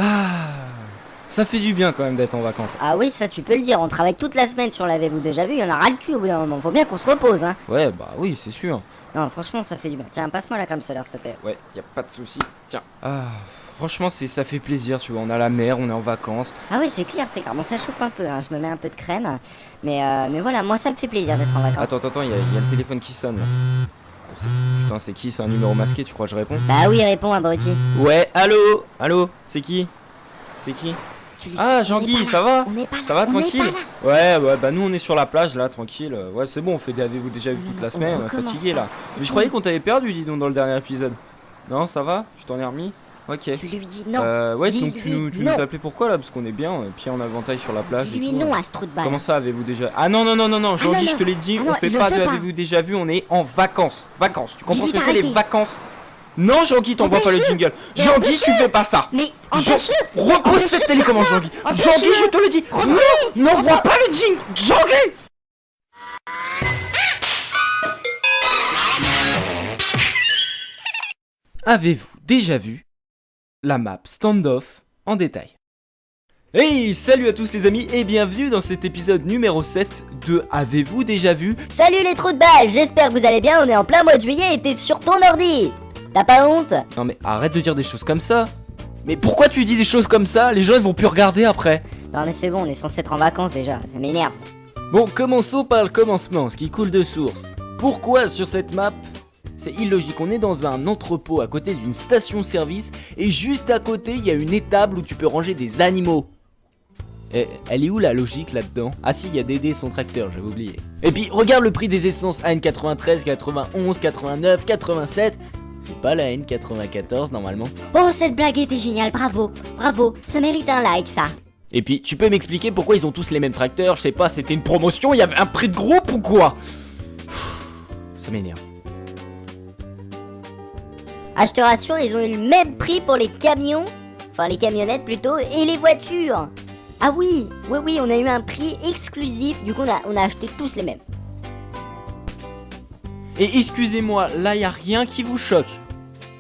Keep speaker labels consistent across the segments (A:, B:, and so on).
A: Ah, ça fait du bien quand même d'être en vacances.
B: Ah oui, ça tu peux le dire, on travaille toute la semaine sur l'avez-vous déjà vu, il y en a ras le cul au bout d'un moment, faut bien qu'on se repose hein.
A: Ouais, bah oui, c'est sûr.
B: Non, franchement ça fait du bien. Tiens, passe-moi la crème solaire s'il te plaît.
A: Ouais, y a pas de souci. Tiens. Ah, franchement, ça fait plaisir, tu vois. On a la mer, on est en vacances.
B: Ah oui, c'est clair, bon ça chauffe un peu, hein. Je me mets un peu de crème, mais voilà, moi ça me fait plaisir d'être en vacances.
A: Attends, y a le téléphone qui sonne là. Putain, c'est qui? C'est un numéro masqué, tu crois que je réponds?
B: Bah oui, réponds abruti.
A: Ouais, allô, c'est qui? C'est qui? Ah, Jean-Guy, ça va? Ça va, tranquille? Ouais, bah nous on est sur la plage là, tranquille. Ouais, c'est bon, on fait des avez-vous déjà vu toute la semaine, on est fatigué là. Mais je croyais qu'on t'avait perdu, dis donc, dans le dernier épisode. Non, ça va? Tu t'en es remis? Ok.
B: Tu lui dis non.
A: Ouais, donc tu nous appelais pourquoi là? Parce qu'on est bien, pied en éventail sur la plage.
B: Dis-lui non à ce trou de balle.
A: Comment ça, avez-vous déjà... Ah non, Jean-Guy, je te l'ai dit, on fait pas de avez-vous déjà vu, on est en vacances. Vacances, tu comprends ce que c'est les vacances? Non, Jean-Guy, t'envoies pas le jingle. Jean-Guy, tu fais pas ça.
B: Mais empêche-le.
A: Repose cette télécommande, Jean-Guy. Jean-Guy, je te le dis. Non, n'envoie pas le jingle. Jean-Guy. Avez-vous déjà vu la map Standoff en détail? Hey, salut à tous les amis et bienvenue dans cet épisode numéro 7 de Avez-vous déjà vu?
B: Salut les trous de balles, j'espère que vous allez bien, on est en plein mois de juillet et t'es sur ton ordi. T'as pas honte?
A: Non mais arrête de dire des choses comme ça. Mais pourquoi tu dis des choses comme ça? Les gens ils vont plus regarder après.
B: Non mais c'est bon, on est censé être en vacances déjà, ça m'énerve ça.
A: Bon, commençons par le commencement, ce qui coule de source. Pourquoi sur cette map? C'est illogique, on est dans un entrepôt à côté d'une station-service et juste à côté il y a une étable où tu peux ranger des animaux. Et elle est où la logique là-dedans? Ah si, il y a Dédé son tracteur, j'avais oublié. Et puis regarde le prix des essences AN93, 91, 89, 87. C'est pas la N94 normalement.
B: Oh cette blague était géniale, bravo, ça mérite un like ça.
A: Et puis tu peux m'expliquer pourquoi ils ont tous les mêmes tracteurs? Je sais pas, c'était une promotion, il y avait un prix de groupe ou quoi? Ça m'énerve.
B: Ah je te rassure, ils ont eu le même prix pour les camions, enfin les camionnettes plutôt, et les voitures. Ah oui, on a eu un prix exclusif, du coup on a acheté tous les mêmes.
A: Et excusez-moi, là y a rien qui vous choque.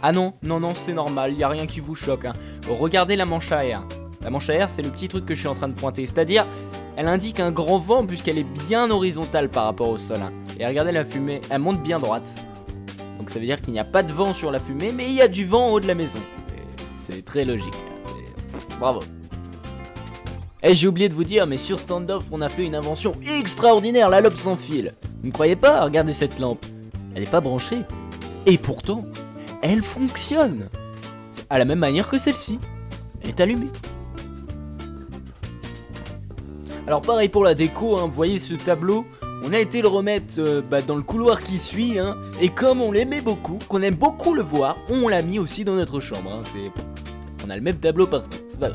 A: Ah non, c'est normal, y a rien qui vous choque hein. Regardez la manche à air. La manche à air c'est le petit truc que je suis en train de pointer, c'est-à-dire elle indique un grand vent puisqu'elle est bien horizontale par rapport au sol hein. Et regardez la fumée, elle monte bien droite. Donc ça veut dire qu'il n'y a pas de vent sur la fumée, mais il y a du vent en haut de la maison. C'est très logique. Bravo. Et j'ai oublié de vous dire, mais sur Standoff, on a fait une invention extraordinaire, la lampe sans fil. Vous ne croyez pas? Regardez cette lampe. Elle n'est pas branchée. Et pourtant, elle fonctionne. C'est à la même manière que celle-ci. Elle est allumée. Alors pareil pour la déco, hein, vous voyez ce tableau? On a été le remettre dans le couloir qui suit, hein, et comme on l'aimait beaucoup, qu'on aime beaucoup le voir, on l'a mis aussi dans notre chambre. Hein, on a le même tableau partout, c'est pas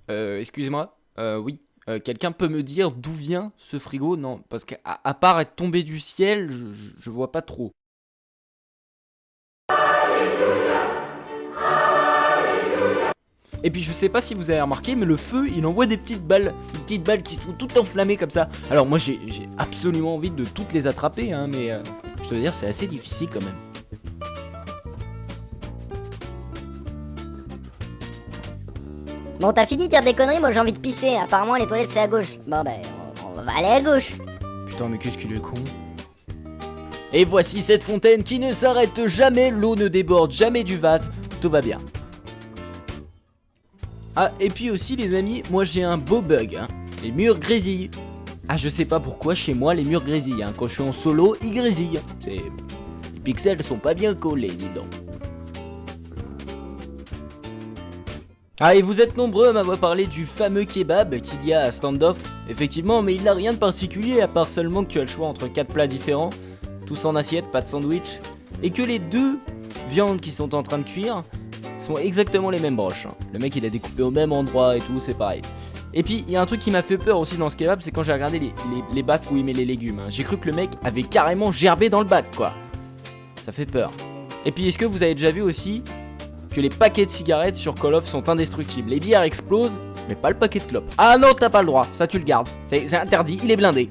A: grave. Excusez-moi, oui, quelqu'un peut me dire d'où vient ce frigo? Non, parce qu'à part être tombé du ciel, je vois pas trop. Et puis je sais pas si vous avez remarqué, mais le feu il envoie des petites balles qui sont toutes enflammées comme ça. Alors moi j'ai absolument envie de toutes les attraper, hein, mais je dois dire c'est assez difficile quand même.
B: Bon t'as fini de dire des conneries, moi j'ai envie de pisser, apparemment les toilettes c'est à gauche. Bon ben on va aller à gauche.
A: Putain mais qu'est-ce qu'il est con. Et voici cette fontaine qui ne s'arrête jamais, l'eau ne déborde jamais du vase, tout va bien. Ah et puis aussi les amis, moi j'ai un beau bug, hein. Les murs grésillent. Ah je sais pas pourquoi chez moi les murs grésillent, hein. Quand je suis en solo ils grésillent. Les pixels sont pas bien collés, dis donc. Ah et vous êtes nombreux à m'avoir parlé du fameux kebab qu'il y a à Standoff. Effectivement, mais il n'a rien de particulier à part seulement que tu as le choix entre 4 plats différents, tous en assiette, pas de sandwich, et que les deux viandes qui sont en train de cuire sont exactement les mêmes broches. Hein. Le mec il a découpé au même endroit et tout, c'est pareil. Et puis il y a un truc qui m'a fait peur aussi dans ce kebab, c'est quand j'ai regardé les bacs où il met les légumes. Hein. J'ai cru que le mec avait carrément gerbé dans le bac quoi. Ça fait peur. Et puis est-ce que vous avez déjà vu aussi que les paquets de cigarettes sur Call of sont indestructibles? Les bières explosent, mais pas le paquet de clopes. Ah non, t'as pas le droit, ça tu le gardes. C'est interdit, il est blindé.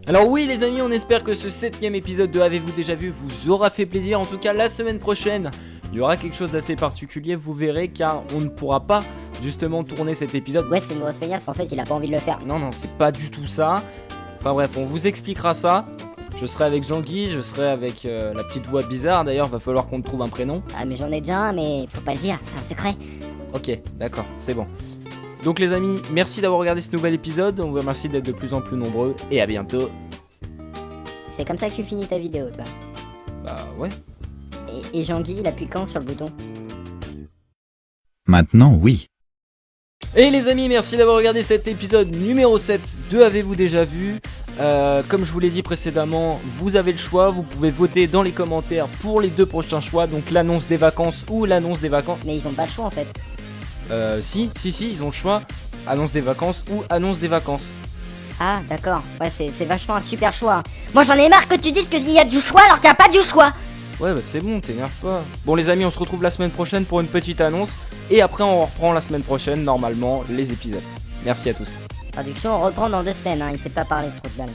A: Alors oui les amis, on espère que ce 7ème épisode de Avez-vous déjà vu vous aura fait plaisir. En tout cas la semaine prochaine, il y aura quelque chose d'assez particulier, vous verrez, car on ne pourra pas justement tourner cet épisode.
B: Ouais, c'est une grosse feignasse, en fait, il a pas envie de le faire.
A: Non, c'est pas du tout ça. Enfin bref, on vous expliquera ça. Je serai avec Jean-Guy, je serai avec la petite voix bizarre, d'ailleurs, va falloir qu'on te trouve un prénom.
B: Ah, mais j'en ai déjà un, mais faut pas le dire, c'est un secret.
A: Ok, d'accord, c'est bon. Donc les amis, merci d'avoir regardé ce nouvel épisode, on vous remercie d'être de plus en plus nombreux, et à bientôt.
B: C'est comme ça que tu finis ta vidéo, toi.
A: Bah ouais.
B: Et Jean-Guy, il appuie quand sur le bouton?
C: Maintenant, oui.
A: Et les amis, merci d'avoir regardé cet épisode numéro 7 de Avez-vous déjà vu. Comme je vous l'ai dit précédemment, vous avez le choix, vous pouvez voter dans les commentaires pour les 2 prochains choix, donc l'annonce des vacances ou l'annonce des vacances.
B: Mais ils ont pas le choix, en fait.
A: Si, ils ont le choix, annonce des vacances ou annonce des vacances.
B: Ah, d'accord. Ouais, c'est vachement un super choix. Moi, j'en ai marre que tu dises qu'il y a du choix alors qu'il n'y a pas du choix.
A: Ouais, bah c'est bon, t'énerve pas. Bon les amis, on se retrouve la semaine prochaine pour une petite annonce, et après on reprend la semaine prochaine, normalement, les épisodes. Merci à tous.
B: Traduction, on reprend dans 2 semaines, hein. Il sait pas parler, ce trou de dalle.